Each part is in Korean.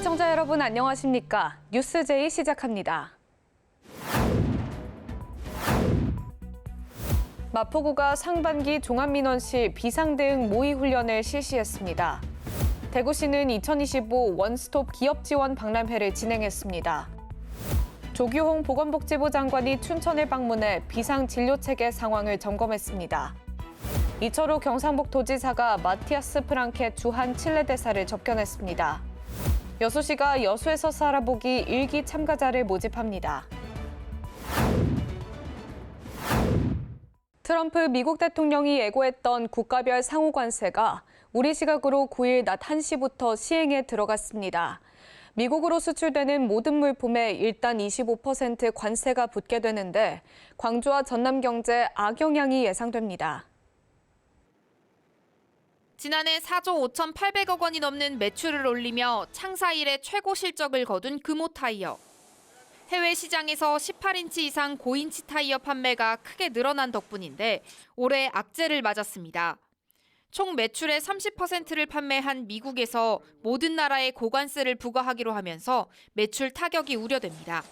시청자 여러분 안녕하십니까? 뉴스제이 시작합니다. 마포구가 상반기 종합민원실 비상대응 모의훈련을 실시했습니다. 대구시는 2025 원스톱 기업지원 박람회를 진행했습니다. 조규홍 보건복지부 장관이 춘천을 방문해 비상진료체계 상황을 점검했습니다. 이철우 경상북도지사가 마티아스 프랑케 주한 칠레 대사를 접견했습니다. 여수시가 여수에서 살아보기 일기 참가자를 모집합니다. 트럼프 미국 대통령이 예고했던 국가별 상호관세가 우리 시각으로 9일 낮 1시부터 시행에 들어갔습니다. 미국으로 수출되는 모든 물품에 일단 25% 관세가 붙게 되는데 광주와 전남 경제에 악영향이 예상됩니다. 지난해 4조 5,800억 원이 넘는 매출을 올리며 창사 이래 최고 실적을 거둔 금호타이어. 해외 시장에서 18인치 이상 고인치 타이어 판매가 크게 늘어난 덕분인데 올해 악재를 맞았습니다. 총 매출의 30%를 판매한 미국에서 모든 나라에 고관세를 부과하기로 하면서 매출 타격이 우려됩니다.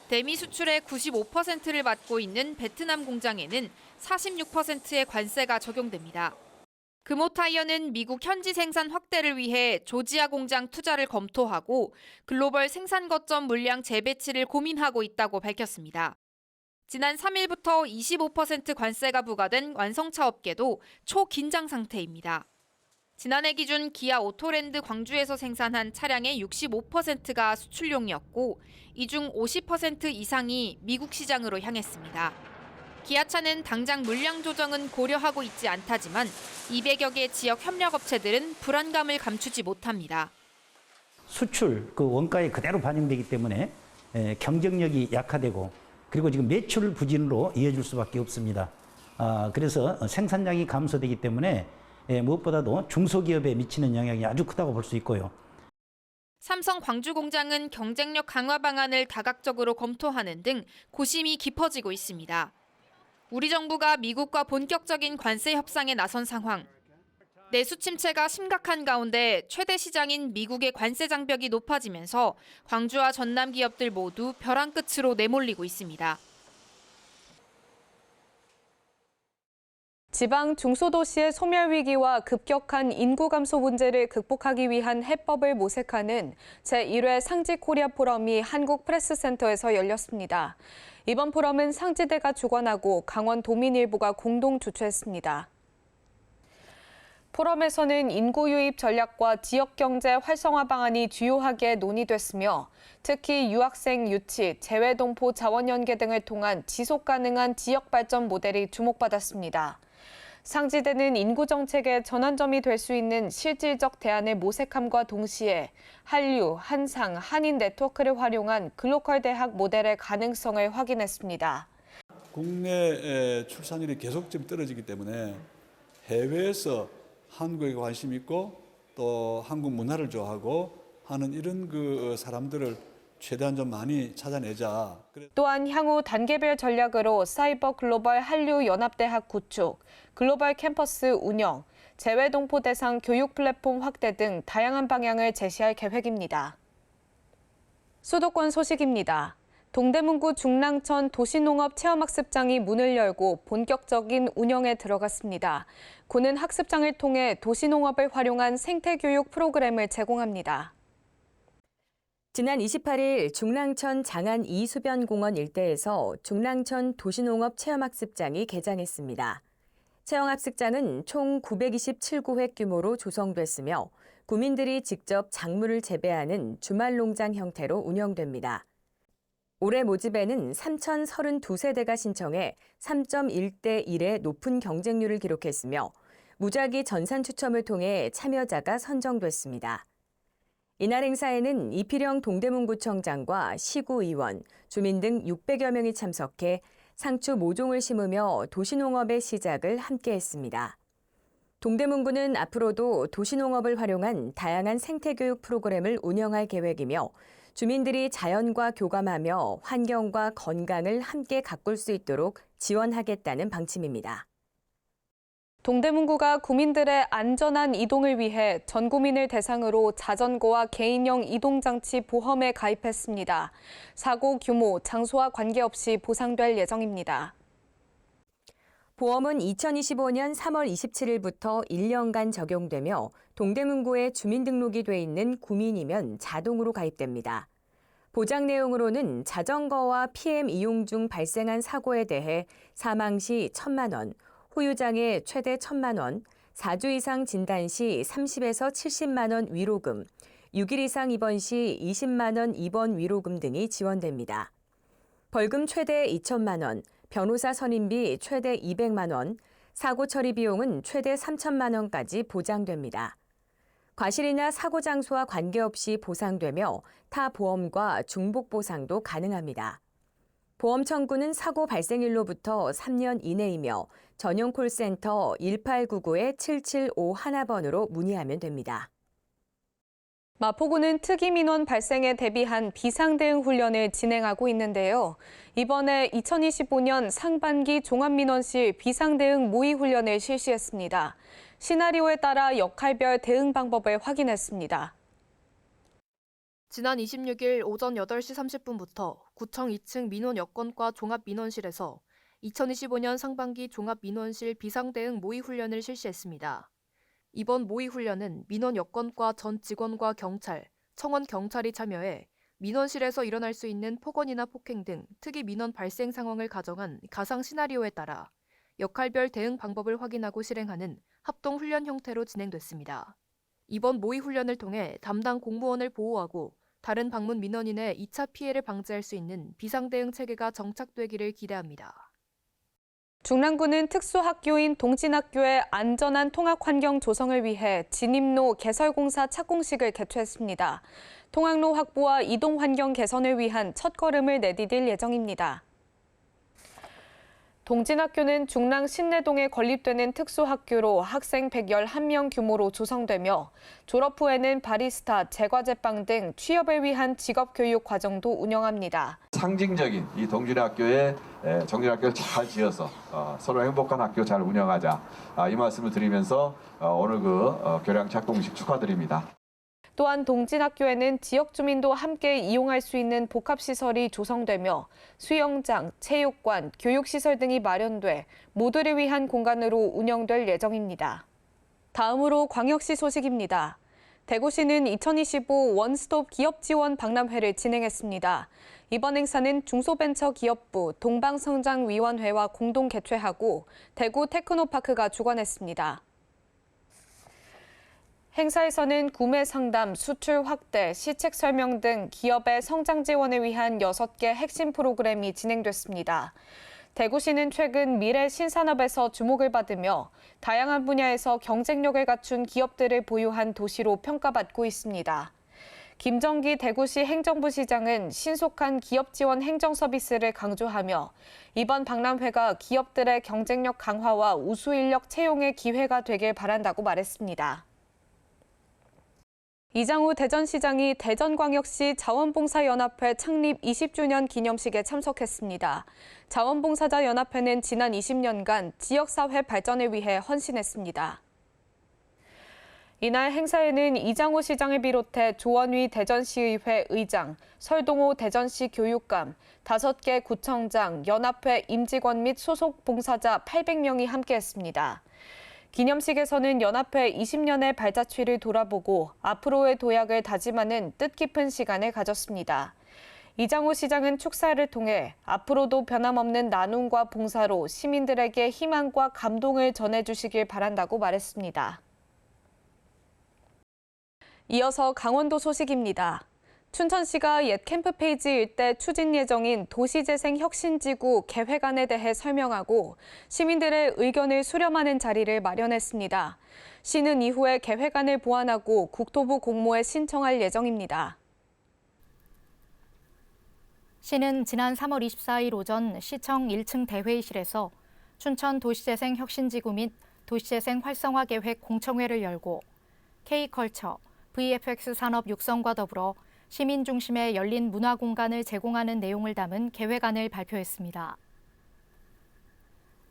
대미 수출의 95%를 맡고 있는 베트남 공장에는 46%의 관세가 적용됩니다. 금호타이어는 미국 현지 생산 확대를 위해 조지아 공장 투자를 검토하고 글로벌 생산 거점 물량 재배치를 고민하고 있다고 밝혔습니다. 지난 3일부터 25% 관세가 부과된 완성차 업계도 초긴장 상태입니다. 지난해 기준 기아 오토랜드 광주에서 생산한 차량의 65%가 수출용이었고 이 중 50% 이상이 미국 시장으로 향했습니다. 기아차는 당장 물량 조정은 고려하고 있지 않다지만 200여 개 지역 협력업체들은 불안감을 감추지 못합니다. 수출 그 원가에 그대로 반영되기 때문에 경쟁력이 약화되고 그리고 지금 매출 부진으로 이어질 수밖에 없습니다. 그래서 생산량이 감소되기 때문에 무엇보다도 중소기업에 미치는 영향이 아주 크다고 볼 수 있고요. 삼성 광주 공장은 경쟁력 강화 방안을 다각적으로 검토하는 등 고심이 깊어지고 있습니다. 우리 정부가 미국과 본격적인 관세 협상에 나선 상황. 내수 침체가 심각한 가운데 최대 시장인 미국의 관세 장벽이 높아지면서 광주와 전남 기업들 모두 벼랑 끝으로 내몰리고 있습니다. 지방 중소도시의 소멸 위기와 급격한 인구 감소 문제를 극복하기 위한 해법을 모색하는 제1회 상지 코리아 포럼이 한국 프레스센터에서 열렸습니다. 이번 포럼은 상지대가 주관하고 강원도민일보가 공동 주최했습니다. 포럼에서는 인구 유입 전략과 지역 경제 활성화 방안이 주요하게 논의됐으며 특히 유학생 유치, 재외동포 자원 연계 등을 통한 지속 가능한 지역 발전 모델이 주목받았습니다. 상지대는 인구 정책의 전환점이 될 수 있는 실질적 대안을 모색함과 동시에 한류, 한상, 한인 네트워크를 활용한 글로컬 대학 모델의 가능성을 확인했습니다. 국내 출산율이 계속 좀 떨어지기 때문에 해외에서 한국에 관심 있고 또 한국 문화를 좋아하고 하는 이런 그 사람들을 최대한 좀 많이 찾아내자. 또한 향후 단계별 전략으로 사이버 글로벌 한류 연합대학 구축, 글로벌 캠퍼스 운영, 재외동포 대상 교육 플랫폼 확대 등 다양한 방향을 제시할 계획입니다. 수도권 소식입니다. 동대문구 중랑천 도시농업 체험학습장이 문을 열고 본격적인 운영에 들어갔습니다. 구는 학습장을 통해 도시농업을 활용한 생태교육 프로그램을 제공합니다. 지난 28일 중랑천 장안 이수변공원 일대에서 중랑천 도시농업 체험학습장이 개장했습니다. 체험학습장은 총 927구획 규모로 조성됐으며 구민들이 직접 작물을 재배하는 주말 농장 형태로 운영됩니다. 올해 모집에는 3,032세대가 신청해 3.1대 1의 높은 경쟁률을 기록했으며 무작위 전산 추첨을 통해 참여자가 선정됐습니다. 이날 행사에는 이필영 동대문구청장과 시구의원, 주민 등 600여 명이 참석해 상추 모종을 심으며 도시농업의 시작을 함께했습니다. 동대문구는 앞으로도 도시농업을 활용한 다양한 생태교육 프로그램을 운영할 계획이며 주민들이 자연과 교감하며 환경과 건강을 함께 가꿀 수 있도록 지원하겠다는 방침입니다. 동대문구가 구민들의 안전한 이동을 위해 전 구민을 대상으로 자전거와 개인형 이동장치 보험에 가입했습니다. 사고 규모, 장소와 관계없이 보상될 예정입니다. 보험은 2025년 3월 27일부터 1년간 적용되며 동대문구에 주민등록이 돼 있는 구민이면 자동으로 가입됩니다. 보장 내용으로는 자전거와 PM 이용 중 발생한 사고에 대해 사망 시 1,000만 원, 후유장애 최대 1,000만 원, 4주 이상 진단 시 30에서 70만 원 위로금, 6일 이상 입원 시 20만 원 입원 위로금 등이 지원됩니다. 벌금 최대 2천만 원, 변호사 선임비 최대 200만 원, 사고 처리 비용은 최대 3천만 원까지 보장됩니다. 과실이나 사고 장소와 관계없이 보상되며 타 보험과 중복 보상도 가능합니다. 보험 청구는 사고 발생일로부터 3년 이내이며 전용 콜센터 1899-7751번으로 문의하면 됩니다. 마포구는 특이 민원 발생에 대비한 비상대응 훈련을 진행하고 있는데요. 이번에 2025년 상반기 종합민원실 비상대응 모의훈련을 실시했습니다. 시나리오에 따라 역할별 대응 방법을 확인했습니다. 지난 26일 오전 8시 30분부터 구청 2층 민원 여건과 종합민원실에서 2025년 상반기 종합민원실 비상대응 모의훈련을 실시했습니다. 이번 모의훈련은 민원 여건과 전 직원과 경찰, 청원 경찰이 참여해 민원실에서 일어날 수 있는 폭언이나 폭행 등 특이 민원 발생 상황을 가정한 가상 시나리오에 따라 역할별 대응 방법을 확인하고 실행하는 합동훈련 형태로 진행됐습니다. 이번 모의훈련을 통해 담당 공무원을 보호하고 다른 방문 민원인의 2차 피해를 방지할 수 있는 비상대응 체계가 정착되기를 기대합니다. 중랑구는 특수학교인 동진학교의 안전한 통학 환경 조성을 위해 진입로 개설공사 착공식을 개최했습니다. 통학로 확보와 이동 환경 개선을 위한 첫걸음을 내디딜 예정입니다. 동진학교는 중랑 신내동에 건립되는 특수학교로 학생 111명 규모로 조성되며 졸업 후에는 바리스타, 제과제빵 등 취업을 위한 직업교육 과정도 운영합니다. 상징적인 이 동진학교에 정진학교를 잘 지어서 서로 행복한 학교 잘 운영하자 이 말씀을 드리면서 오늘 교량 착공식 축하드립니다. 또한 동진학교에는 지역 주민도 함께 이용할 수 있는 복합시설이 조성되며 수영장, 체육관, 교육시설 등이 마련돼 모두를 위한 공간으로 운영될 예정입니다. 다음으로 광역시 소식입니다. 대구시는 2025 원스톱 기업지원 박람회를 진행했습니다. 이번 행사는 중소벤처기업부 동방성장위원회와 공동 개최하고 대구 테크노파크가 주관했습니다. 행사에서는 구매 상담, 수출 확대, 시책 설명 등 기업의 성장 지원을 위한 6개 핵심 프로그램이 진행됐습니다. 대구시는 최근 미래 신산업에서 주목을 받으며 다양한 분야에서 경쟁력을 갖춘 기업들을 보유한 도시로 평가받고 있습니다. 김정기 대구시 행정부시장은 신속한 기업 지원 행정 서비스를 강조하며 이번 박람회가 기업들의 경쟁력 강화와 우수 인력 채용의 기회가 되길 바란다고 말했습니다. 이장우 대전시장이 대전광역시 자원봉사연합회 창립 20주년 기념식에 참석했습니다. 자원봉사자연합회는 지난 20년간 지역사회 발전을 위해 헌신했습니다. 이날 행사에는 이장우 시장을 비롯해 조원휘 대전시의회 의장, 설동호 대전시 교육감, 5개 구청장, 연합회 임직원 및 소속 봉사자 800명이 함께했습니다. 기념식에서는 연합회 20년의 발자취를 돌아보고 앞으로의 도약을 다짐하는 뜻깊은 시간을 가졌습니다. 이장우 시장은 축사를 통해 앞으로도 변함없는 나눔과 봉사로 시민들에게 희망과 감동을 전해주시길 바란다고 말했습니다. 이어서 강원도 소식입니다. 춘천시가 옛 캠프페이지 일대 추진 예정인 도시재생 혁신지구 계획안에 대해 설명하고 시민들의 의견을 수렴하는 자리를 마련했습니다. 시는 이후에 계획안을 보완하고 국토부 공모에 신청할 예정입니다. 시는 지난 3월 24일 오전 시청 1층 대회의실에서 춘천 도시재생 혁신지구 및 도시재생 활성화 계획 공청회를 열고 K컬처, VFX 산업 육성과 더불어 시민 중심의 열린 문화 공간을 제공하는 내용을 담은 계획안을 발표했습니다.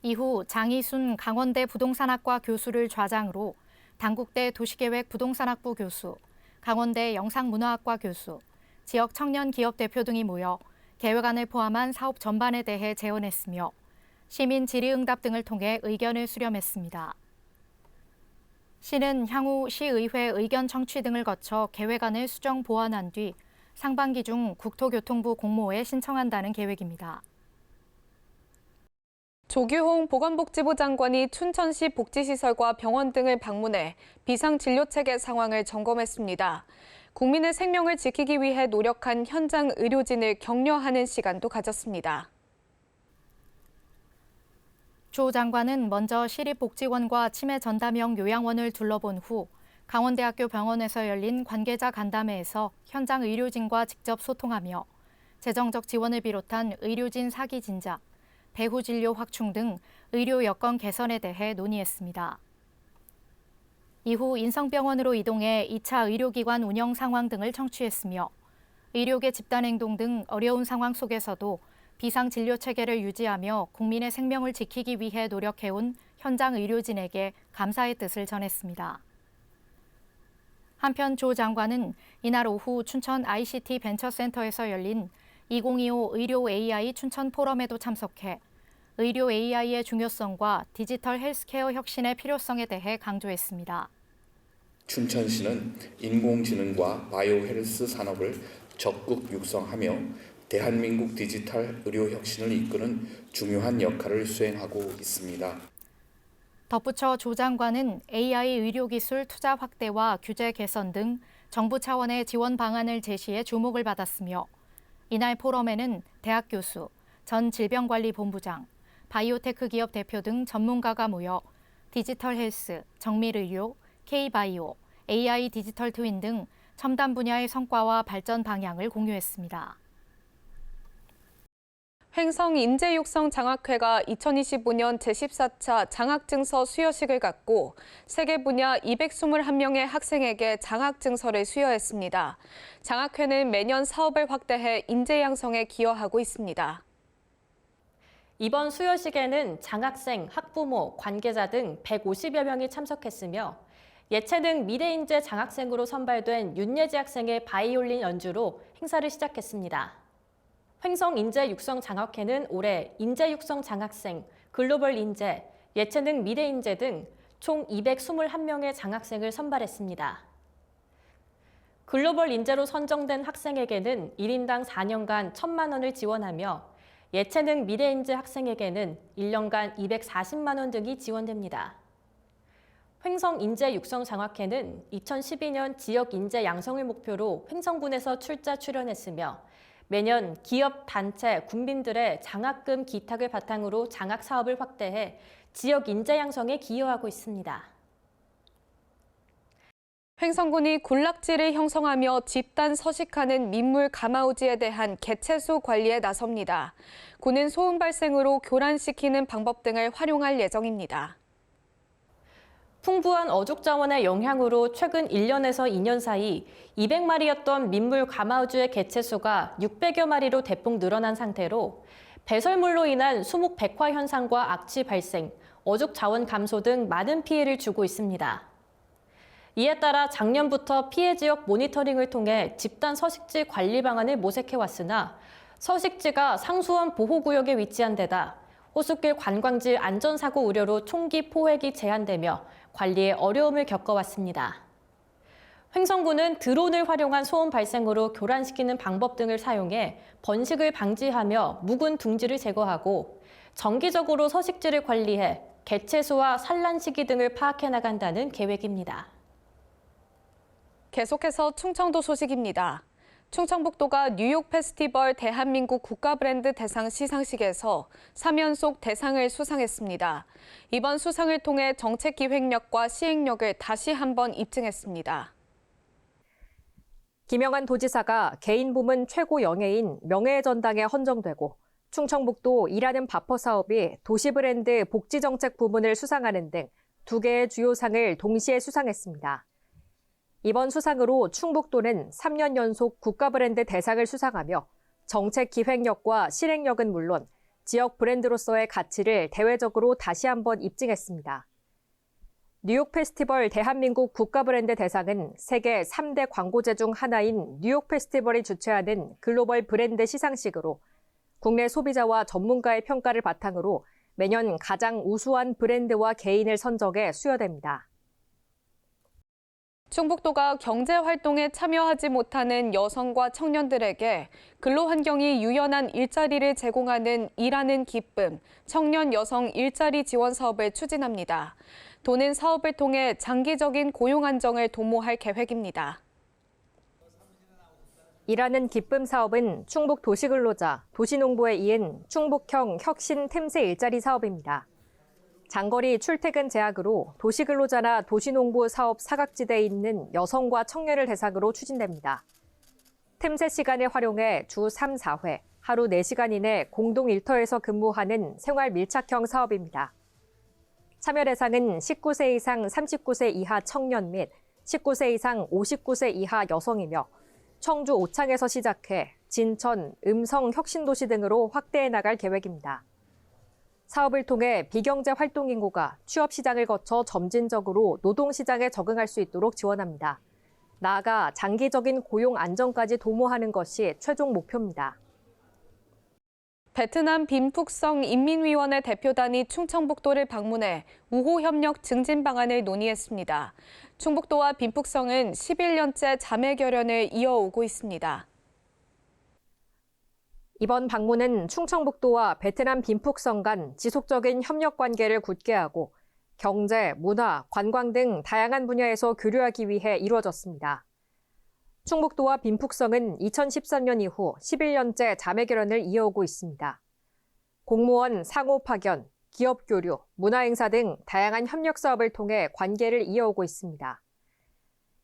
이후 장희순 강원대 부동산학과 교수를 좌장으로 당국대 도시계획 부동산학부 교수, 강원대 영상문화학과 교수, 지역 청년 기업 대표 등이 모여 계획안을 포함한 사업 전반에 대해 제언했으며 시민 질의응답 등을 통해 의견을 수렴했습니다. 시는 향후 시의회 의견 청취 등을 거쳐 계획안을 수정 보완한 뒤 상반기 중 국토교통부 공모에 신청한다는 계획입니다. 조규홍 보건복지부 장관이 춘천시 복지시설과 병원 등을 방문해 비상진료체계 상황을 점검했습니다. 국민의 생명을 지키기 위해 노력한 현장 의료진을 격려하는 시간도 가졌습니다. 조 장관은 먼저 시립복지원과 치매 전담형 요양원을 둘러본 후 강원대학교 병원에서 열린 관계자 간담회에서 현장 의료진과 직접 소통하며 재정적 지원을 비롯한 의료진 사기 진작, 배후 진료 확충 등 의료 여건 개선에 대해 논의했습니다. 이후 인성병원으로 이동해 2차 의료기관 운영 상황 등을 청취했으며 의료계 집단행동 등 어려운 상황 속에서도 비상진료체계를 유지하며 국민의 생명을 지키기 위해 노력해온 현장 의료진에게 감사의 뜻을 전했습니다. 한편 조 장관은 이날 오후 춘천 ICT 벤처센터에서 열린 2025 의료 AI 춘천 포럼에도 참석해 의료 AI의 중요성과 디지털 헬스케어 혁신의 필요성에 대해 강조했습니다. 춘천시는 인공지능과 바이오 헬스 산업을 적극 육성하며 대한민국 디지털 의료 혁신을 이끄는 중요한 역할을 수행하고 있습니다. 덧붙여 조 장관은 AI 의료기술 투자 확대와 규제 개선 등 정부 차원의 지원 방안을 제시해 주목을 받았으며 이날 포럼에는 대학 교수, 전 질병관리본부장, 바이오테크 기업 대표 등 전문가가 모여 디지털 헬스, 정밀의료, K바이오, AI 디지털 트윈 등 첨단 분야의 성과와 발전 방향을 공유했습니다. 횡성인재육성장학회가 2025년 제14차 장학증서 수여식을 갖고 세계 분야 221명의 학생에게 장학증서를 수여했습니다. 장학회는 매년 사업을 확대해 인재 양성에 기여하고 있습니다. 이번 수여식에는 장학생, 학부모, 관계자 등 150여 명이 참석했으며 예체능 미래인재 장학생으로 선발된 윤예지 학생의 바이올린 연주로 행사를 시작했습니다. 횡성인재육성장학회는 올해 인재육성 장학생, 글로벌 인재, 예체능 미래인재 등 총 221명의 장학생을 선발했습니다. 글로벌 인재로 선정된 학생에게는 1인당 4년간 1,000만 원을 지원하며 예체능 미래인재 학생에게는 1년간 240만 원 등이 지원됩니다. 횡성인재육성장학회는 2012년 지역 인재 양성을 목표로 횡성군에서 출전했으며 매년 기업, 단체, 국민들의 장학금 기탁을 바탕으로 장학 사업을 확대해 지역 인재 양성에 기여하고 있습니다. 횡성군이 군락지를 형성하며 집단 서식하는 민물 가마우지에 대한 개체수 관리에 나섭니다. 군은 소음 발생으로 교란시키는 방법 등을 활용할 예정입니다. 풍부한 어족 자원의 영향으로 최근 1년에서 2년 사이 200마리였던 민물 가마우주의 개체수가 600여 마리로 대폭 늘어난 상태로 배설물로 인한 수목 백화 현상과 악취 발생, 어족 자원 감소 등 많은 피해를 주고 있습니다. 이에 따라 작년부터 피해 지역 모니터링을 통해 집단 서식지 관리 방안을 모색해왔으나 서식지가 상수원 보호구역에 위치한 데다 호숫길 관광지 안전사고 우려로 총기 포획이 제한되며 관리에 어려움을 겪어왔습니다. 횡성군은 드론을 활용한 소음 발생으로 교란시키는 방법 등을 사용해 번식을 방지하며 묵은 둥지를 제거하고 정기적으로 서식지를 관리해 개체수와 산란 시기 등을 파악해 나간다는 계획입니다. 계속해서 충청도 소식입니다. 충청북도가 뉴욕 페스티벌 대한민국 국가브랜드 대상 시상식에서 3연속 대상을 수상했습니다. 이번 수상을 통해 정책 기획력과 시행력을 다시 한번 입증했습니다. 김영한 도지사가 개인 부문 최고 영예인 명예의 전당에 헌정되고 충청북도 일하는 바퍼 사업이 도시브랜드 복지정책 부문을 수상하는 등 2개의 주요 상을 동시에 수상했습니다. 이번 수상으로 충북도는 3년 연속 국가브랜드 대상을 수상하며 정책 기획력과 실행력은 물론 지역 브랜드로서의 가치를 대외적으로 다시 한번 입증했습니다. 뉴욕 페스티벌 대한민국 국가브랜드 대상은 세계 3대 광고제 중 하나인 뉴욕 페스티벌이 주최하는 글로벌 브랜드 시상식으로 국내 소비자와 전문가의 평가를 바탕으로 매년 가장 우수한 브랜드와 개인을 선정해 수여됩니다. 충북도가 경제활동에 참여하지 못하는 여성과 청년들에게 근로환경이 유연한 일자리를 제공하는 일하는 기쁨, 청년 여성 일자리 지원 사업을 추진합니다. 도는 사업을 통해 장기적인 고용 안정을 도모할 계획입니다. 일하는 기쁨 사업은 충북 도시근로자, 도시농부에 이은 충북형 혁신 틈새 일자리 사업입니다. 장거리 출퇴근 제약으로 도시근로자나 도시농부 사업 사각지대에 있는 여성과 청년을 대상으로 추진됩니다. 틈새 시간을 활용해 주 3, 4회, 하루 4시간 이내 공동 일터에서 근무하는 생활 밀착형 사업입니다. 참여 대상은 19세 이상 39세 이하 청년 및 19세 이상 59세 이하 여성이며 청주 오창에서 시작해 진천, 음성, 혁신도시 등으로 확대해 나갈 계획입니다. 사업을 통해 비경제 활동 인구가 취업 시장을 거쳐 점진적으로 노동 시장에 적응할 수 있도록 지원합니다. 나아가 장기적인 고용 안정까지 도모하는 것이 최종 목표입니다. 베트남 빈푹성 인민위원회 대표단이 충청북도를 방문해 우호 협력 증진 방안을 논의했습니다. 충북도와 빈푹성은 11년째 자매 결연을 이어오고 있습니다. 이번 방문은 충청북도와 베트남 빈푹성 간 지속적인 협력 관계를 굳게 하고 경제, 문화, 관광 등 다양한 분야에서 교류하기 위해 이루어졌습니다. 충북도와 빈푹성은 2013년 이후 11년째 자매 결연을 이어오고 있습니다. 공무원 상호 파견, 기업 교류, 문화 행사 등 다양한 협력 사업을 통해 관계를 이어오고 있습니다.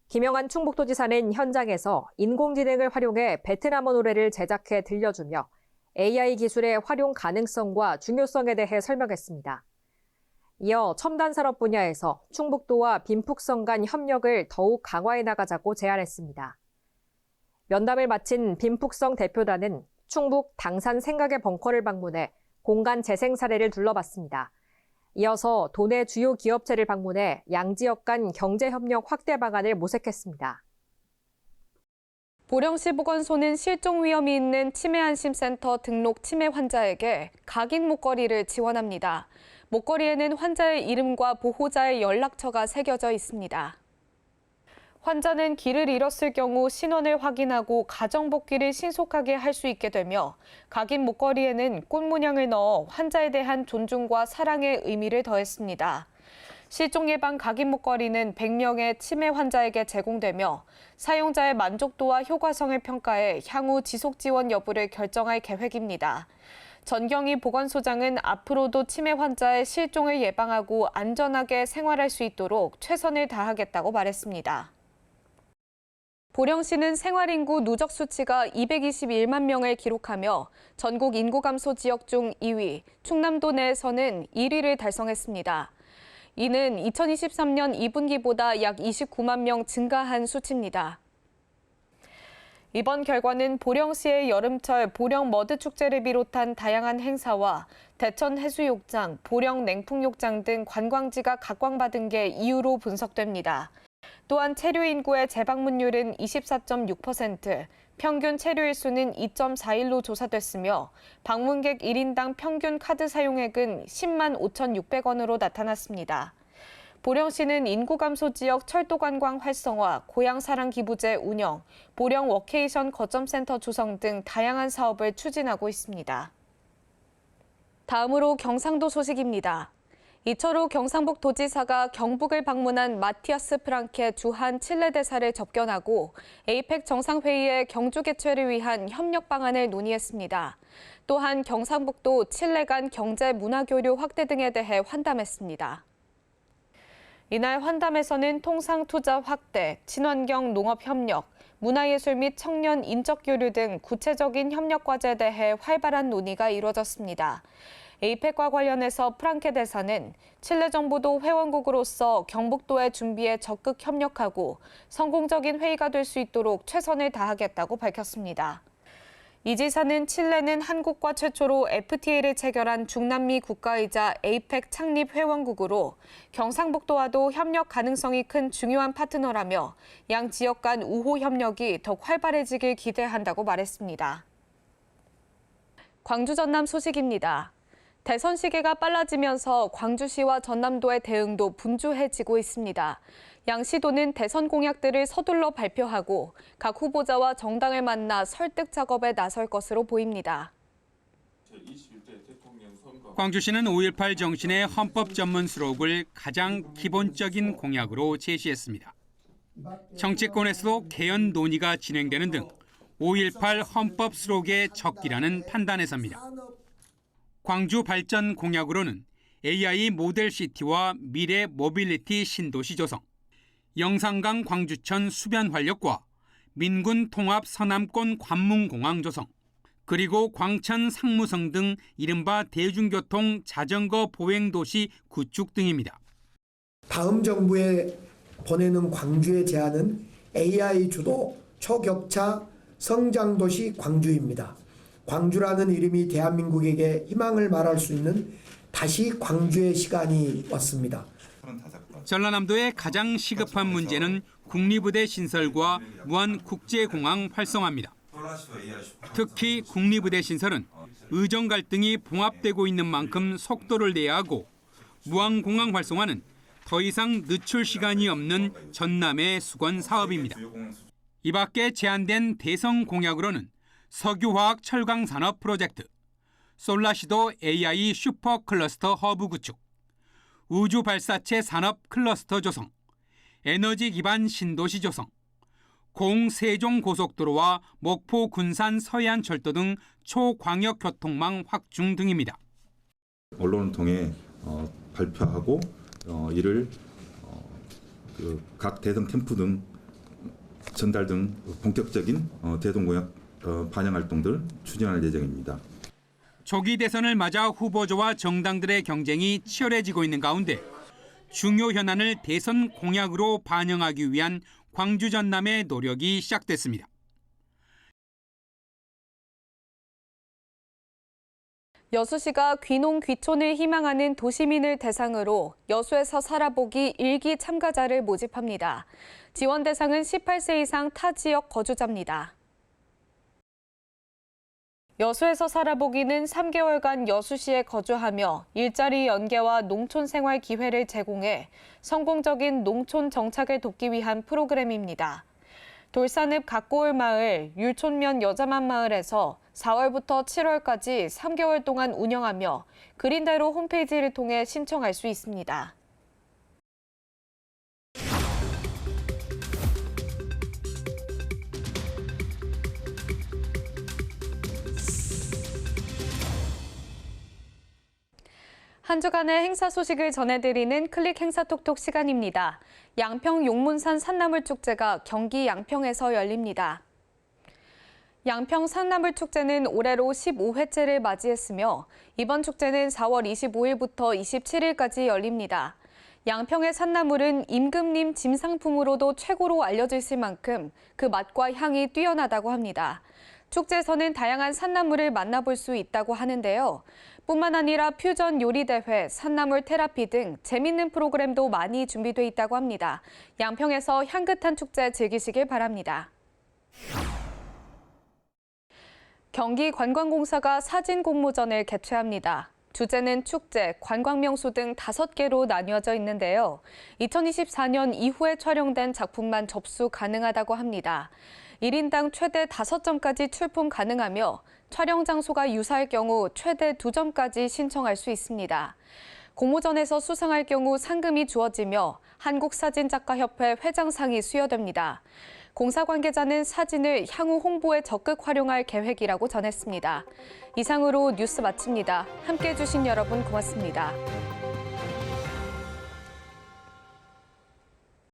김영환 충북도지사는 현장에서 인공지능을 활용해 베트남어 노래를 제작해 들려주며 AI 기술의 활용 가능성과 중요성에 대해 설명했습니다. 이어 첨단 산업 분야에서 충북도와 빈푹성 간 협력을 더욱 강화해 나가자고 제안했습니다. 면담을 마친 빈푹성 대표단은 충북 당산 생각의 벙커를 방문해 공간 재생 사례를 둘러봤습니다. 이어서 도내 주요 기업체를 방문해 양지역 간 경제협력 확대 방안을 모색했습니다. 보령시 보건소는 실종 위험이 있는 치매안심센터 등록 치매 환자에게 각인 목걸이를 지원합니다. 목걸이에는 환자의 이름과 보호자의 연락처가 새겨져 있습니다. 환자는 길을 잃었을 경우 신원을 확인하고 가정 복귀를 신속하게 할 수 있게 되며 각인 목걸이에는 꽃 문양을 넣어 환자에 대한 존중과 사랑의 의미를 더했습니다. 실종 예방 각인 목걸이는 100명의 치매 환자에게 제공되며 사용자의 만족도와 효과성을 평가해 향후 지속 지원 여부를 결정할 계획입니다. 전경희 보건소장은 앞으로도 치매 환자의 실종을 예방하고 안전하게 생활할 수 있도록 최선을 다하겠다고 말했습니다. 보령시는 생활인구 누적 수치가 221만 명을 기록하며 전국 인구 감소 지역 중 2위, 충남도 내에서는 1위를 달성했습니다. 이는 2023년 2분기보다 약 29만 명 증가한 수치입니다. 이번 결과는 보령시의 여름철 보령 머드축제를 비롯한 다양한 행사와 대천 해수욕장, 보령 냉풍욕장 등 관광지가 각광받은 게 이유로 분석됩니다. 또한 체류 인구의 재방문율은 24.6%, 평균 체류일 수는 2.41로 조사됐으며 방문객 1인당 평균 카드 사용액은 10만 5,600원으로 나타났습니다. 보령시는 인구 감소 지역 철도 관광 활성화, 고향 사랑 기부제 운영, 보령 워케이션 거점센터 조성 등 다양한 사업을 추진하고 있습니다. 다음으로 경상도 소식입니다. 이철우 경상북도지사가 경북을 방문한 마티아스 프랑케 주한 칠레 대사를 접견하고 에이펙 정상회의의 경주 개최를 위한 협력 방안을 논의했습니다. 또한 경상북도 칠레 간 경제 문화 교류 확대 등에 대해 환담했습니다. 이날 환담에서는 통상 투자 확대, 친환경 농업 협력, 문화예술 및 청년 인적 교류 등 구체적인 협력 과제에 대해 활발한 논의가 이루어졌습니다. 에이펙과 관련해서 프랑케 대사는 칠레 정부도 회원국으로서 경북도의 준비에 적극 협력하고 성공적인 회의가 될 수 있도록 최선을 다하겠다고 밝혔습니다. 이 지사는 칠레는 한국과 최초로 FTA를 체결한 중남미 국가이자 에이펙 창립 회원국으로 경상북도와도 협력 가능성이 큰 중요한 파트너라며 양 지역 간 우호 협력이 더욱 활발해지길 기대한다고 말했습니다. 광주 전남 소식입니다. 대선 시기가 빨라지면서 광주시와 전남도의 대응도 분주해지고 있습니다. 양 시도는 대선 공약들을 서둘러 발표하고 각 후보자와 정당을 만나 설득 작업에 나설 것으로 보입니다. 광주시는 5.18 정신의 헌법 전문 수록을 가장 기본적인 공약으로 제시했습니다. 정치권에서도 개헌 논의가 진행되는 등 5.18 헌법 수록의 적기라는 판단에서입니다. 광주 발전 공약으로는 AI 모델 시티와 미래 모빌리티 신도시 조성, 영산강 광주천 수변 활력과 민군 통합 서남권 관문공항 조성, 그리고 광천 상무성 등 이른바 대중교통 자전거 보행도시 구축 등입니다. 다음 정부에 보내는 광주의 제안은 AI 주도 초격차 성장도시 광주입니다. 광주라는 이름이 대한민국에게 희망을 말할 수 있는 다시 광주의 시간이 왔습니다. 전라남도의 가장 시급한 문제는 국립의대 신설과 무안국제공항 활성화입니다. 특히 국립의대 신설은 의정 갈등이 봉합되고 있는 만큼 속도를 내야 하고 무안공항 활성화는 더 이상 늦출 시간이 없는 전남의 수건 사업입니다. 이 밖에 제안된 대선 공약으로는 석유화학 철강 산업 프로젝트, 솔라시도 AI 슈퍼 클러스터 허브 구축, 우주 발사체 산업 클러스터 조성, 에너지 기반 신도시 조성, 공세종 고속도로와 목포 군산 서해안 철도 등 초광역 교통망 확충 등입니다. 언론을 통해 발표하고 이를 각 대선 캠프 등 전달 등 본격적인 대선 공약 반영 활동들 추진할 예정입니다. 조기 대선을 맞아 후보자와 정당들의 경쟁이 치열해지고 있는 가운데 중요 현안을 대선 공약으로 반영하기 위한 광주 전남의 노력이 시작됐습니다. 여수시가 귀농 귀촌을 희망하는 도시민을 대상으로 여수에서 살아보기 일기 참가자를 모집합니다. 지원 대상은 18세 이상 타 지역 거주자입니다. 여수에서 살아보기는 3개월간 여수시에 거주하며 일자리 연계와 농촌 생활 기회를 제공해 성공적인 농촌 정착을 돕기 위한 프로그램입니다. 돌산읍 각고을 마을, 율촌면 여자만 마을에서 4월부터 7월까지 3개월 동안 운영하며 그린대로 홈페이지를 통해 신청할 수 있습니다. 한 주간의 행사 소식을 전해드리는 클릭 행사톡톡 시간입니다. 양평 용문산 산나물축제가 경기 양평에서 열립니다. 양평 산나물축제는 올해로 15회째를 맞이했으며 이번 축제는 4월 25일부터 27일까지 열립니다. 양평의 산나물은 임금님 짐상품으로도 최고로 알려져 있을 만큼 그 맛과 향이 뛰어나다고 합니다. 축제에서는 다양한 산나물을 만나볼 수 있다고 하는데요. 뿐만 아니라 퓨전 요리 대회, 산나물 테라피 등 재밌는 프로그램도 많이 준비돼 있다고 합니다. 양평에서 향긋한 축제 즐기시길 바랍니다. 경기관광공사가 사진 공모전을 개최합니다. 주제는 축제, 관광명소 등 5개로 나뉘어져 있는데요. 2024년 이후에 촬영된 작품만 접수 가능하다고 합니다. 1인당 최대 5점까지 출품 가능하며 촬영 장소가 유사할 경우 최대 2점까지 신청할 수 있습니다. 공모전에서 수상할 경우 상금이 주어지며 한국사진작가협회 회장상이 수여됩니다. 공사 관계자는 사진을 향후 홍보에 적극 활용할 계획이라고 전했습니다. 이상으로 뉴스 마칩니다. 함께해 주신 여러분 고맙습니다.